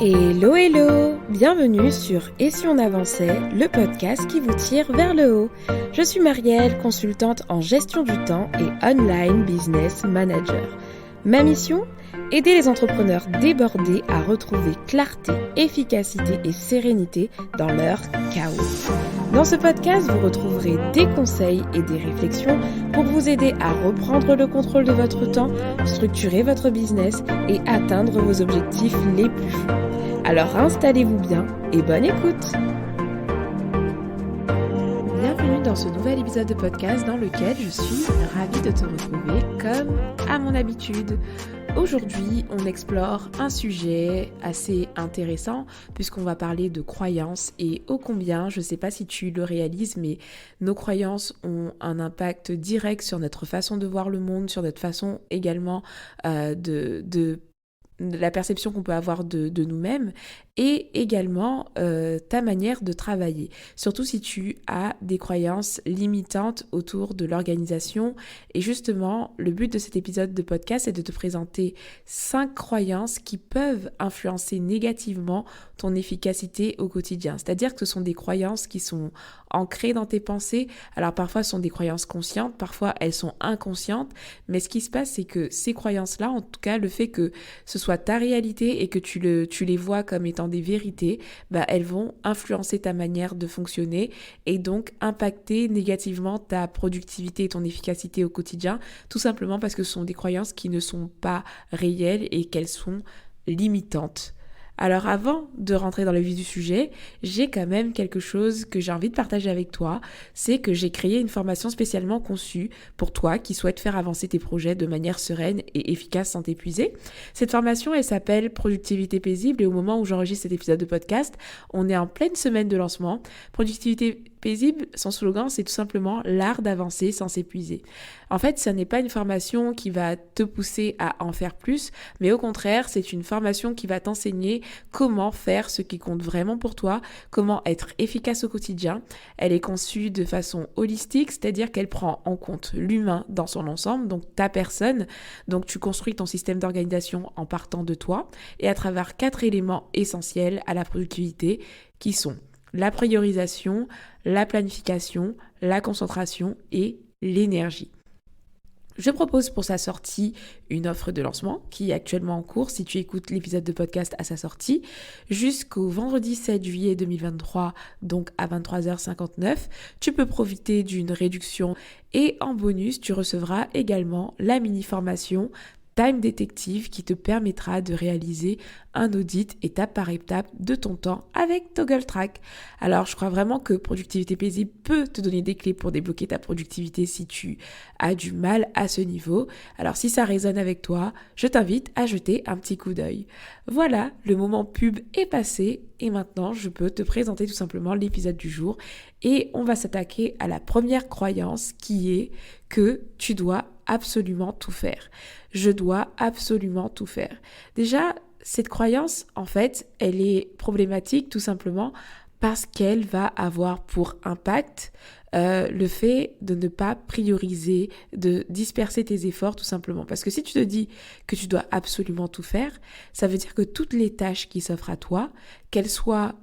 Hello hello, bienvenue sur Et si on avançait, le podcast qui vous tire vers le haut. Je suis Marielle, consultante en gestion du temps et online business manager. Ma mission ? Aider les entrepreneurs débordés à retrouver clarté, efficacité et sérénité dans leur chaos. Dans ce podcast, vous retrouverez des conseils et des réflexions pour vous aider à reprendre le contrôle de votre temps, structurer votre business et atteindre vos objectifs les plus fous. Alors installez-vous bien et bonne écoute! Bienvenue dans ce nouvel épisode de podcast dans lequel je suis ravie de te retrouver comme à mon habitude. Aujourd'hui, on explore un sujet assez intéressant puisqu'on va parler de croyances et ô combien, je ne sais pas si tu le réalises, mais nos croyances ont un impact direct sur notre façon de voir le monde, sur notre façon également de la perception qu'on peut avoir de nous-mêmes et également ta manière de travailler. Surtout si tu as des croyances limitantes autour de l'organisation. Et justement, le but de cet épisode de podcast est de te présenter 5 croyances qui peuvent influencer négativement ton efficacité au quotidien. C'est-à-dire que ce sont des croyances qui sont ancrées dans tes pensées. Alors parfois, ce sont des croyances conscientes, parfois elles sont inconscientes. Mais ce qui se passe, c'est que ces croyances-là, en tout cas, le fait que ce soit ta réalité et que tu les vois comme étant des vérités, elles vont influencer ta manière de fonctionner et donc impacter négativement ta productivité et ton efficacité au quotidien, tout simplement parce que ce sont des croyances qui ne sont pas réelles et qu'elles sont limitantes. Alors avant de rentrer dans le vif du sujet, j'ai quand même quelque chose que j'ai envie de partager avec toi, c'est que j'ai créé une formation spécialement conçue pour toi qui souhaites faire avancer tes projets de manière sereine et efficace sans t'épuiser. Cette formation, elle s'appelle Productivité paisible et au moment où j'enregistre cet épisode de podcast, on est en pleine semaine de lancement. Productivité paisible, son slogan, c'est tout simplement l'art d'avancer sans s'épuiser. En fait, ce n'est pas une formation qui va te pousser à en faire plus, mais au contraire, c'est une formation qui va t'enseigner comment faire ce qui compte vraiment pour toi, comment être efficace au quotidien. Elle est conçue de façon holistique, c'est-à-dire qu'elle prend en compte l'humain dans son ensemble, donc ta personne. Donc tu construis ton système d'organisation en partant de toi et à travers 4 éléments essentiels à la productivité qui sont la priorisation, la planification, la concentration et l'énergie. Je propose pour sa sortie une offre de lancement qui est actuellement en cours si tu écoutes l'épisode de podcast à sa sortie jusqu'au vendredi 7 juillet 2023, donc à 23h59. Tu peux profiter d'une réduction et en bonus, tu recevras également la mini-formation Time Detective qui te permettra de réaliser un audit étape par étape de ton temps avec ToggleTrack. Alors, je crois vraiment que Productivité paisible peut te donner des clés pour débloquer ta productivité si tu as du mal à ce niveau. Alors, si ça résonne avec toi, je t'invite à jeter un petit coup d'œil. Voilà, le moment pub est passé et maintenant, je peux te présenter tout simplement l'épisode du jour et on va s'attaquer à la première croyance qui est que tu dois absolument tout faire. Je dois absolument tout faire. Déjà, cette croyance, en fait, elle est problématique tout simplement parce qu'elle va avoir pour impact le fait de ne pas prioriser, de disperser tes efforts tout simplement. Parce que si tu te dis que tu dois absolument tout faire, ça veut dire que toutes les tâches qui s'offrent à toi, qu'elles soient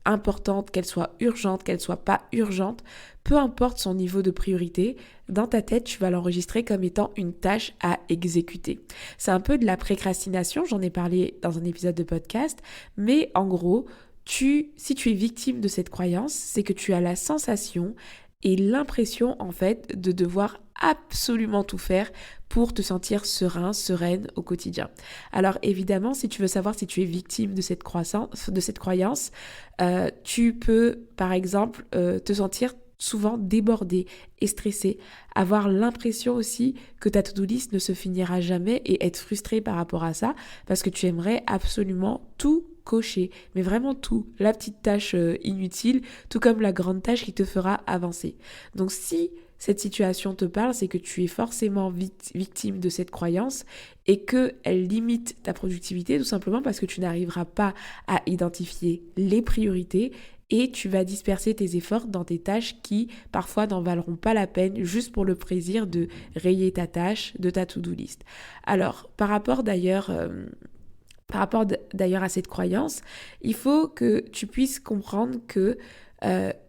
importante, qu'elle soit urgente, qu'elle soit pas urgente, peu importe son niveau de priorité, dans ta tête, tu vas l'enregistrer comme étant une tâche à exécuter. C'est un peu de la précrastination, j'en ai parlé dans un épisode de podcast, mais en gros, si tu es victime de cette croyance, c'est que tu as la sensation et l'impression en fait de devoir absolument tout faire pour te sentir serein, sereine au quotidien. Alors évidemment, si tu veux savoir si tu es victime de cette croyance, tu peux par exemple te sentir souvent débordé et stressé, avoir l'impression aussi que ta to-do list ne se finira jamais et être frustré par rapport à ça parce que tu aimerais absolument tout cocher, mais vraiment tout, la petite tâche inutile, tout comme la grande tâche qui te fera avancer. Donc si cette situation te parle, c'est que tu es forcément victime de cette croyance et qu'elle limite ta productivité tout simplement parce que tu n'arriveras pas à identifier les priorités et tu vas disperser tes efforts dans des tâches qui parfois n'en valeront pas la peine juste pour le plaisir de rayer ta tâche de ta to-do list. Alors, par rapport d'ailleurs par rapport d'ailleurs à cette croyance, il faut que tu puisses comprendre que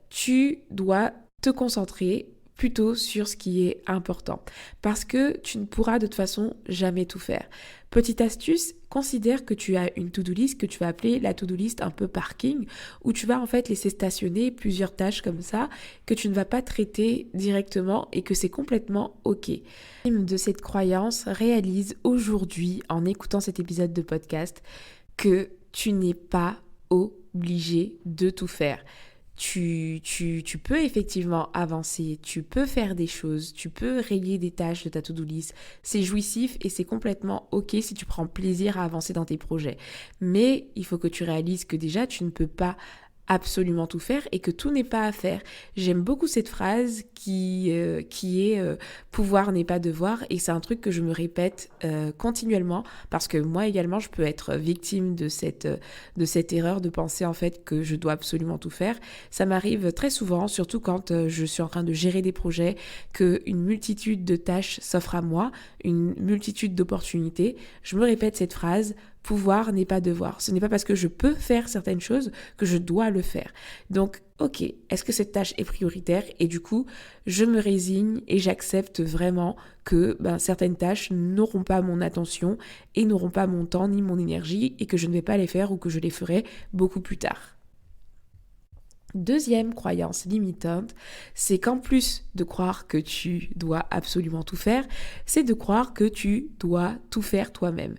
tu dois te concentrer plutôt sur ce qui est important parce que tu ne pourras de toute façon jamais tout faire. Petite astuce, considère que tu as une to-do list que tu vas appeler la to-do list un peu parking où tu vas en fait laisser stationner plusieurs tâches comme ça que tu ne vas pas traiter directement et que c'est complètement ok. De cette croyance, réalise aujourd'hui en écoutant cet épisode de podcast que tu n'es pas obligé de tout faire. Tu peux effectivement avancer, tu peux faire des choses, tu peux rayer des tâches de ta to-do list. C'est jouissif et c'est complètement ok si tu prends plaisir à avancer dans tes projets. Mais il faut que tu réalises que déjà, tu ne peux pas absolument tout faire et que tout n'est pas à faire. J'aime beaucoup cette phrase qui est pouvoir n'est pas devoir et c'est un truc que je me répète continuellement parce que moi également je peux être victime de cette erreur de penser en fait que je dois absolument tout faire. Ça m'arrive très souvent, surtout quand je suis en train de gérer des projets, qu'une multitude de tâches s'offre à moi, une multitude d'opportunités. Je me répète cette phrase: pouvoir n'est pas devoir. Ce n'est pas parce que je peux faire certaines choses que je dois le faire. Donc, ok, est-ce que cette tâche est prioritaire? Et du coup, je me résigne et j'accepte vraiment que certaines tâches n'auront pas mon attention et n'auront pas mon temps ni mon énergie et que je ne vais pas les faire ou que je les ferai beaucoup plus tard. Deuxième croyance limitante, c'est qu'en plus de croire que tu dois absolument tout faire, c'est de croire que tu dois tout faire toi-même.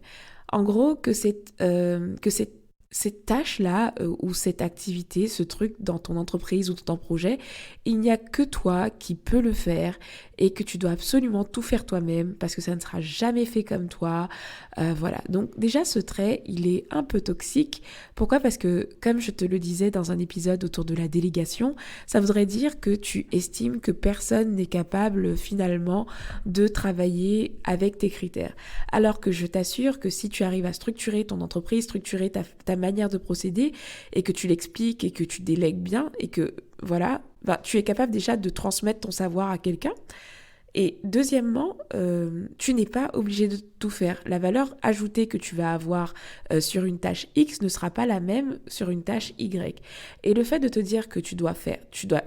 En gros, que cette tâche-là ou cette activité, ce truc dans ton entreprise ou dans ton projet, il n'y a que toi qui peux le faire et que tu dois absolument tout faire toi-même parce que ça ne sera jamais fait comme toi. Voilà. Donc déjà, ce trait, il est un peu toxique. Pourquoi ? Parce que, comme je te le disais dans un épisode autour de la délégation, ça voudrait dire que tu estimes que personne n'est capable finalement de travailler avec tes critères. Alors que je t'assure que si tu arrives à structurer ton entreprise, structurer ta manière de procéder et que tu l'expliques et que tu délègues bien et que voilà, tu es capable déjà de transmettre ton savoir à quelqu'un. Et deuxièmement, tu n'es pas obligé de tout faire. La valeur ajoutée que tu vas avoir sur une tâche X ne sera pas la même sur une tâche Y. Et le fait de te dire que tu dois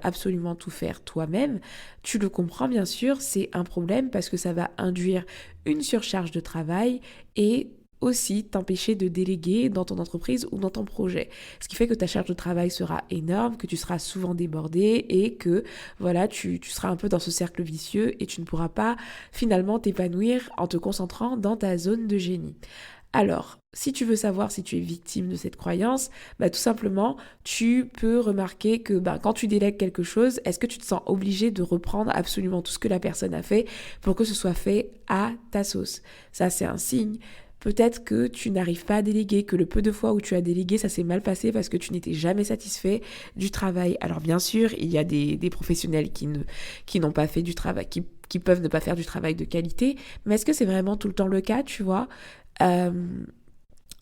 absolument tout faire toi-même, tu le comprends bien sûr, c'est un problème parce que ça va induire une surcharge de travail et aussi t'empêcher de déléguer dans ton entreprise ou dans ton projet. Ce qui fait que ta charge de travail sera énorme, que tu seras souvent débordé et que voilà, tu seras un peu dans ce cercle vicieux et tu ne pourras pas finalement t'épanouir en te concentrant dans ta zone de génie. Alors, si tu veux savoir si tu es victime de cette croyance, tout simplement, tu peux remarquer que quand tu délègues quelque chose, est-ce que tu te sens obligé de reprendre absolument tout ce que la personne a fait pour que ce soit fait à ta sauce? Ça, c'est un signe. Peut-être que tu n'arrives pas à déléguer, que le peu de fois où tu as délégué, ça s'est mal passé parce que tu n'étais jamais satisfait du travail. Alors bien sûr, il y a des professionnels qui n'ont pas fait du travail, qui peuvent ne pas faire du travail de qualité, mais est-ce que c'est vraiment tout le temps le cas, tu vois ?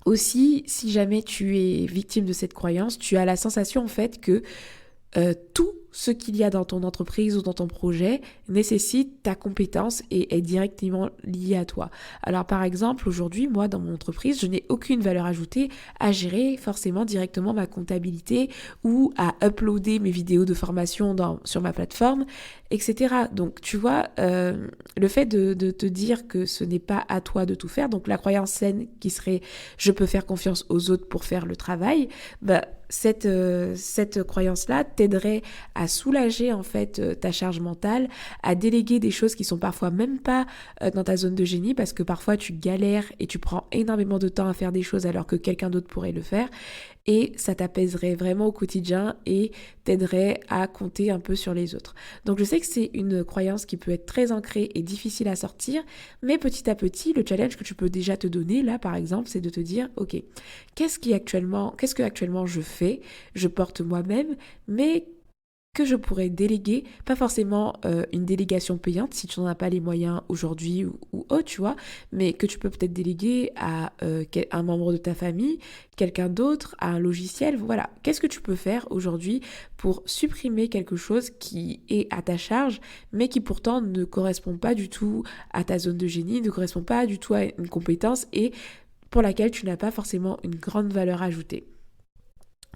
Aussi, si jamais tu es victime de cette croyance, tu as la sensation en fait que tout ce qu'il y a dans ton entreprise ou dans ton projet nécessite ta compétence et est directement lié à toi. Alors par exemple, aujourd'hui, moi dans mon entreprise, je n'ai aucune valeur ajoutée à gérer forcément directement ma comptabilité ou à uploader mes vidéos de formation sur ma plateforme, etc. Donc tu vois, le fait de te dire que ce n'est pas à toi de tout faire, donc la croyance saine qui serait « je peux faire confiance aux autres pour faire le travail », cette croyance-là t'aiderait à soulager en fait ta charge mentale, à déléguer des choses qui sont parfois même pas dans ta zone de génie parce que parfois tu galères et tu prends énormément de temps à faire des choses alors que quelqu'un d'autre pourrait le faire et ça t'apaiserait vraiment au quotidien et t'aiderait à compter un peu sur les autres. Donc je sais que c'est une croyance qui peut être très ancrée et difficile à sortir, mais petit à petit, le challenge que tu peux déjà te donner là par exemple, c'est de te dire ok, qu'est-ce que actuellement je fais, je porte moi-même, mais que je pourrais déléguer, pas forcément une délégation payante si tu n'en as pas les moyens aujourd'hui ou autre, tu vois, mais que tu peux peut-être déléguer à un membre de ta famille, quelqu'un d'autre, à un logiciel, voilà. Qu'est-ce que tu peux faire aujourd'hui pour supprimer quelque chose qui est à ta charge, mais qui pourtant ne correspond pas du tout à ta zone de génie, ne correspond pas du tout à une compétence et pour laquelle tu n'as pas forcément une grande valeur ajoutée.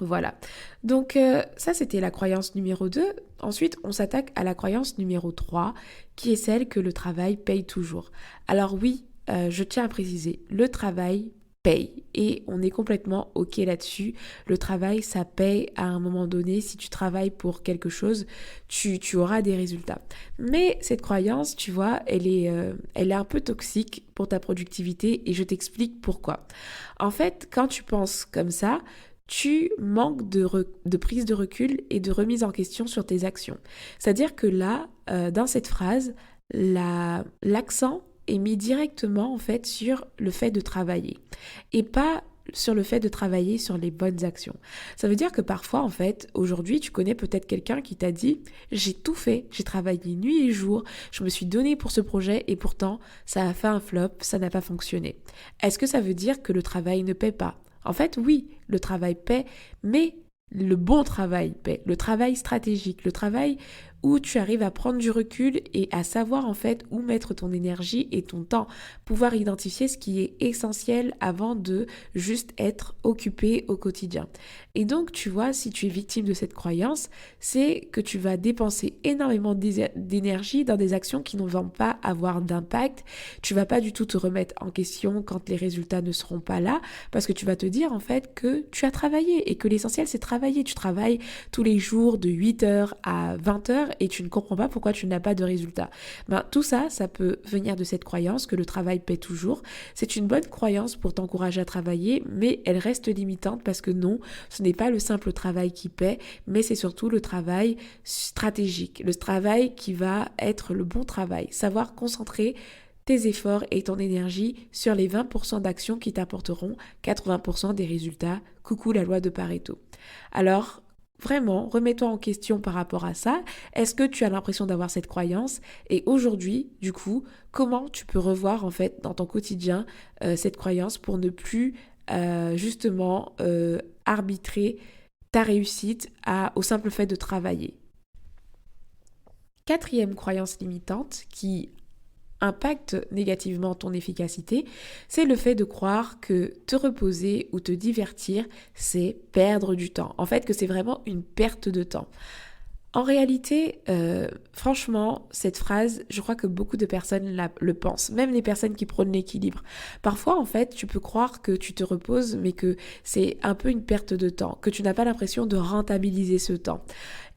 Voilà. Donc ça, c'était la croyance numéro 2. Ensuite, on s'attaque à la croyance numéro 3, qui est celle que le travail paye toujours. Alors oui, je tiens à préciser, le travail paye et on est complètement OK là-dessus. Le travail, ça paye à un moment donné. Si tu travailles pour quelque chose, tu auras des résultats. Mais cette croyance, tu vois, elle est un peu toxique pour ta productivité et je t'explique pourquoi. En fait, quand tu penses comme ça, tu manques de prise de recul et de remise en question sur tes actions. C'est-à-dire que là, dans cette phrase, l'accent est mis directement en fait sur le fait de travailler et pas sur le fait de travailler sur les bonnes actions. Ça veut dire que parfois, en fait, aujourd'hui, tu connais peut-être quelqu'un qui t'a dit « J'ai tout fait, j'ai travaillé nuit et jour, je me suis donné pour ce projet et pourtant, ça a fait un flop, ça n'a pas fonctionné. » Est-ce que ça veut dire que le travail ne paie pas ? En fait, oui, le travail paie, mais le bon travail paie, le travail stratégique, le travail où tu arrives à prendre du recul et à savoir en fait où mettre ton énergie et ton temps, pouvoir identifier ce qui est essentiel avant de juste être occupé au quotidien. Et donc, tu vois, si tu es victime de cette croyance, c'est que tu vas dépenser énormément d'énergie dans des actions qui ne vont pas avoir d'impact. Tu vas pas du tout te remettre en question quand les résultats ne seront pas là, parce que tu vas te dire en fait que tu as travaillé et que l'essentiel c'est travailler. Tu travailles tous les jours de 8h à 20h et tu ne comprends pas pourquoi tu n'as pas de résultats. Tout ça, ça peut venir de cette croyance que le travail paie toujours. C'est une bonne croyance pour t'encourager à travailler, mais elle reste limitante parce que non, ce n'est pas le simple travail qui paie, mais c'est surtout le travail stratégique, le travail qui va être le bon travail, savoir concentrer tes efforts et ton énergie sur les 20% d'actions qui t'apporteront 80% des résultats. Coucou la loi de Pareto. Alors, vraiment, remets-toi en question par rapport à ça. Est-ce que tu as l'impression d'avoir cette croyance ? Et aujourd'hui, du coup, comment tu peux revoir en fait dans ton quotidien cette croyance pour ne plus justement arbitrer ta réussite au simple fait de travailler ? Quatrième croyance limitante qui impacte négativement ton efficacité, c'est le fait de croire que te reposer ou te divertir, c'est perdre du temps. En fait, que c'est vraiment une perte de temps. En réalité, franchement, cette phrase, je crois que beaucoup de personnes le pensent, même les personnes qui prônent l'équilibre. Parfois, en fait, tu peux croire que tu te reposes, mais que c'est un peu une perte de temps, que tu n'as pas l'impression de rentabiliser ce temps.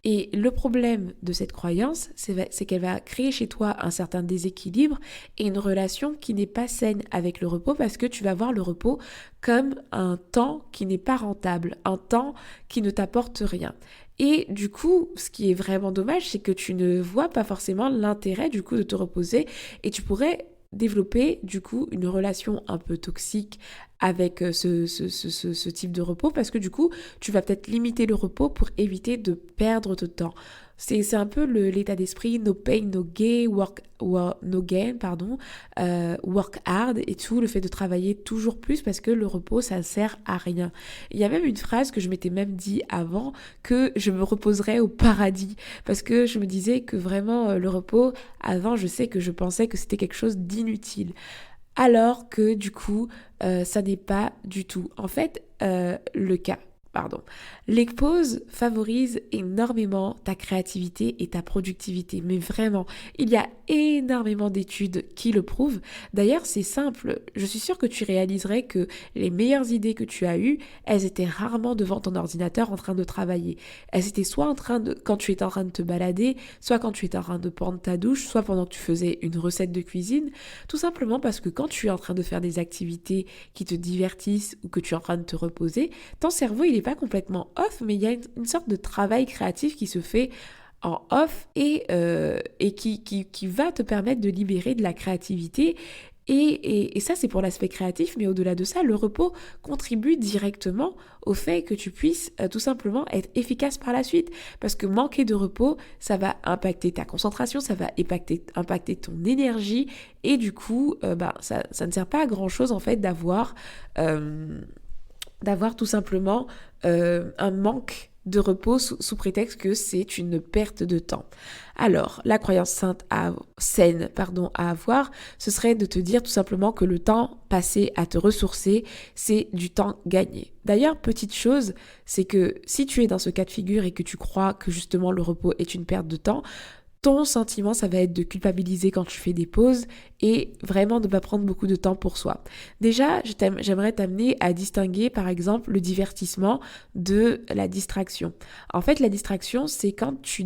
Et le problème de cette croyance, c'est qu'elle va créer chez toi un certain déséquilibre et une relation qui n'est pas saine avec le repos parce que tu vas voir le repos comme un temps qui n'est pas rentable, un temps qui ne t'apporte rien. Et du coup, ce qui est vraiment dommage, c'est que tu ne vois pas forcément l'intérêt du coup de te reposer et tu pourrais développer du coup une relation un peu toxique avec ce type de repos parce que du coup tu vas peut-être limiter le repos pour éviter de perdre de temps. C'est un peu l'état d'esprit no pain, no gain, work hard et tout, le fait de travailler toujours plus parce que le repos ça sert à rien. Il y a même une phrase que je m'étais même dit avant que je me reposerais au paradis parce que je me disais que vraiment le repos, avant je sais que je pensais que c'était quelque chose d'inutile. Alors que du coup, ça n'est pas du tout en fait le cas. Les pauses favorisent énormément ta créativité et ta productivité, mais vraiment, il y a énormément d'études qui le prouvent. D'ailleurs, c'est simple, je suis sûre que tu réaliserais que les meilleures idées que tu as eues, elles étaient rarement devant ton ordinateur en train de travailler. Elles étaient soit quand tu étais en train de te balader, soit quand tu étais en train de prendre ta douche, soit pendant que tu faisais une recette de cuisine, tout simplement parce que quand tu es en train de faire des activités qui te divertissent ou que tu es en train de te reposer, ton cerveau, il est pas complètement off, mais il y a une sorte de travail créatif qui se fait en off et qui va te permettre de libérer de la créativité. Et ça, c'est pour l'aspect créatif, mais au-delà de ça, le repos contribue directement au fait que tu puisses tout simplement être efficace par la suite. Parce que manquer de repos, ça va impacter ta concentration, ça va impacter ton énergie, et du coup, ça ne sert pas à grand-chose en fait d'avoir tout simplement un manque de repos sous prétexte que c'est une perte de temps. Alors, la croyance saine à avoir, ce serait de te dire tout simplement que le temps passé à te ressourcer, c'est du temps gagné. D'ailleurs, petite chose, c'est que si tu es dans ce cas de figure et que tu crois que justement le repos est une perte de temps, ton sentiment, ça va être de culpabiliser quand tu fais des pauses et vraiment de ne pas prendre beaucoup de temps pour soi. Déjà, j'aimerais t'amener à distinguer, par exemple, le divertissement de la distraction. En fait, la distraction, c'est quand tu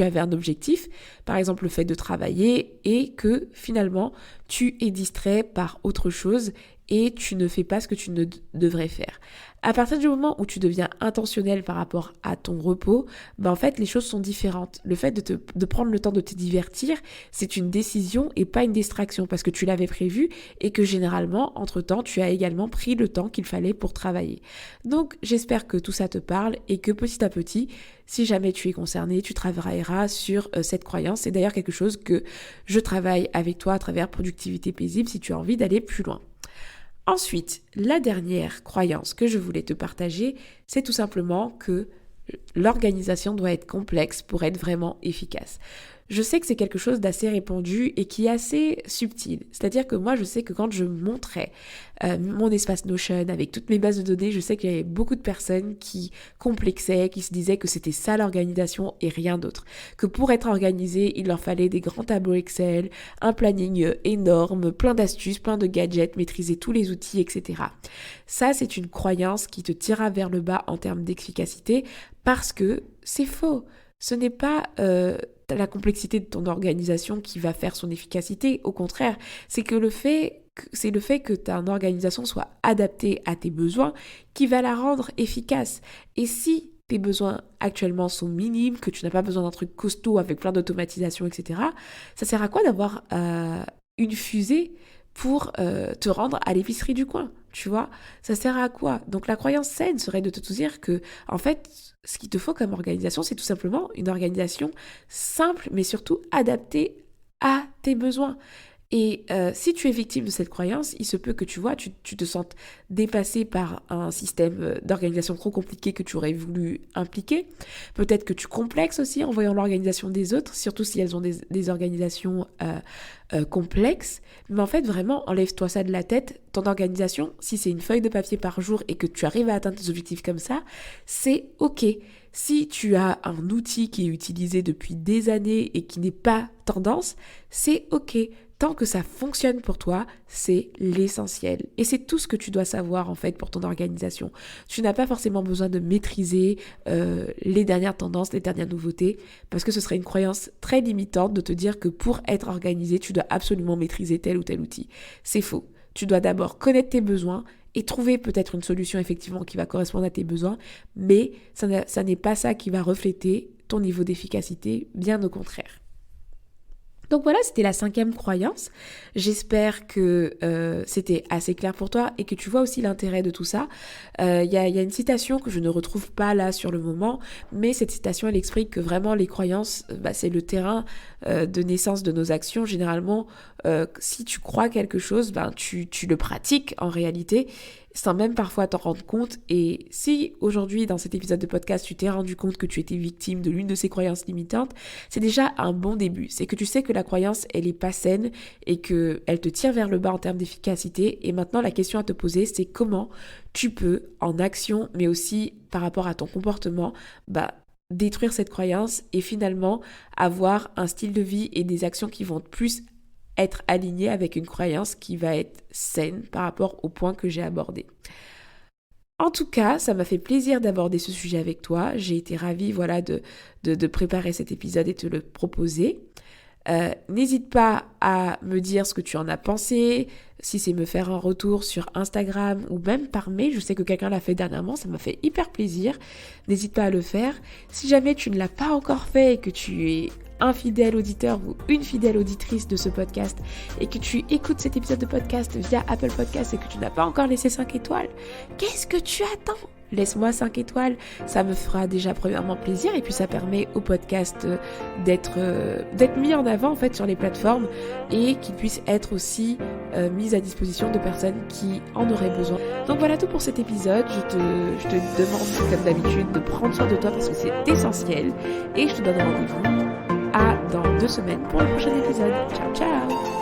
avais un objectif, par exemple le fait de travailler, et que finalement, tu es distrait par autre chose et tu ne fais pas ce que tu ne devrais faire. À partir du moment où tu deviens intentionnel par rapport à ton repos, en fait, les choses sont différentes. Le fait de prendre le temps de te divertir, c'est une décision et pas une distraction parce que tu l'avais prévu et que généralement, entre-temps, tu as également pris le temps qu'il fallait pour travailler. Donc, j'espère que tout ça te parle et que petit à petit, si jamais tu es concerné, tu travailleras sur cette croyance. C'est d'ailleurs quelque chose que je travaille avec toi à travers Productivité paisible si tu as envie d'aller plus loin. Ensuite, la dernière croyance que je voulais te partager, c'est tout simplement que l'organisation doit être complexe pour être vraiment efficace. Je sais que c'est quelque chose d'assez répandu et qui est assez subtil. C'est-à-dire que moi, je sais que quand je montrais mon espace Notion avec toutes mes bases de données, je sais qu'il y avait beaucoup de personnes qui complexaient, qui se disaient que c'était ça l'organisation et rien d'autre. Que pour être organisé, il leur fallait des grands tableaux Excel, un planning énorme, plein d'astuces, plein de gadgets, maîtriser tous les outils, etc. Ça, c'est une croyance qui te tirera vers le bas en termes d'efficacité parce que c'est faux. Ce n'est pas la complexité de ton organisation qui va faire son efficacité. Au contraire, c'est le fait que ton organisation soit adaptée à tes besoins qui va la rendre efficace. Et si tes besoins actuellement sont minimes, que tu n'as pas besoin d'un truc costaud avec plein d'automatisation, etc., ça sert à quoi d'avoir une fusée pour te rendre à l'épicerie du coin, tu vois? Ça sert à quoi? Donc la croyance saine serait de te dire que, en fait, ce qu'il te faut comme organisation, c'est tout simplement une organisation simple, mais surtout adaptée à tes besoins. Et si tu es victime de cette croyance, il se peut que tu te sentes dépassé par un système d'organisation trop compliqué que tu aurais voulu impliquer. Peut-être que tu complexes aussi en voyant l'organisation des autres, surtout si elles ont des organisations complexes. Mais en fait, vraiment, enlève-toi ça de la tête. Ton organisation, si c'est une feuille de papier par jour et que tu arrives à atteindre tes objectifs comme ça, c'est OK. Si tu as un outil qui est utilisé depuis des années et qui n'est pas tendance, c'est OK. Tant que ça fonctionne pour toi, c'est l'essentiel. Et c'est tout ce que tu dois savoir en fait pour ton organisation. Tu n'as pas forcément besoin de maîtriser les dernières tendances, les dernières nouveautés, parce que ce serait une croyance très limitante de te dire que pour être organisé, tu dois absolument maîtriser tel ou tel outil. C'est faux. Tu dois d'abord connaître tes besoins et trouver peut-être une solution effectivement qui va correspondre à tes besoins, mais ça n'est pas ça qui va refléter ton niveau d'efficacité, bien au contraire. Donc voilà, c'était la 5e croyance. J'espère que c'était assez clair pour toi et que tu vois aussi l'intérêt de tout ça. Il y a une citation que je ne retrouve pas là sur le moment, mais cette citation, elle explique que vraiment les croyances, c'est le terrain de naissance de nos actions. Généralement, si tu crois quelque chose, tu le pratiques en réalité, sans même parfois t'en rendre compte. Et si aujourd'hui, dans cet épisode de podcast, tu t'es rendu compte que tu étais victime de l'une de ces croyances limitantes, c'est déjà un bon début. C'est que tu sais que la croyance, elle est pas saine et qu'elle te tire vers le bas en termes d'efficacité. Et maintenant, la question à te poser, c'est comment tu peux, en action, mais aussi par rapport à ton comportement, détruire cette croyance et finalement avoir un style de vie et des actions qui vont plus être aligné avec une croyance qui va être saine par rapport au point que j'ai abordé. En tout cas, ça m'a fait plaisir d'aborder ce sujet avec toi. J'ai été ravie de préparer cet épisode et te le proposer. N'hésite pas à me dire ce que tu en as pensé, si c'est me faire un retour sur Instagram ou même par mail. Je sais que quelqu'un l'a fait dernièrement, ça m'a fait hyper plaisir. N'hésite pas à le faire. Si jamais tu ne l'as pas encore fait et que tu es un fidèle auditeur ou une fidèle auditrice de ce podcast et que tu écoutes cet épisode de podcast via Apple Podcast et que tu n'as pas encore laissé 5 étoiles, qu'est-ce que tu attends ? laisse-moi 5 étoiles, ça me fera déjà premièrement plaisir et puis ça permet au podcast d'être mis en avant en fait sur les plateformes et qu'il puisse être aussi mis à disposition de personnes qui en auraient besoin. Donc voilà tout pour cet épisode, je te demande comme d'habitude de prendre soin de toi parce que c'est essentiel et je te donne rendez-vous dans 2 semaines pour le prochain épisode. Ciao ciao.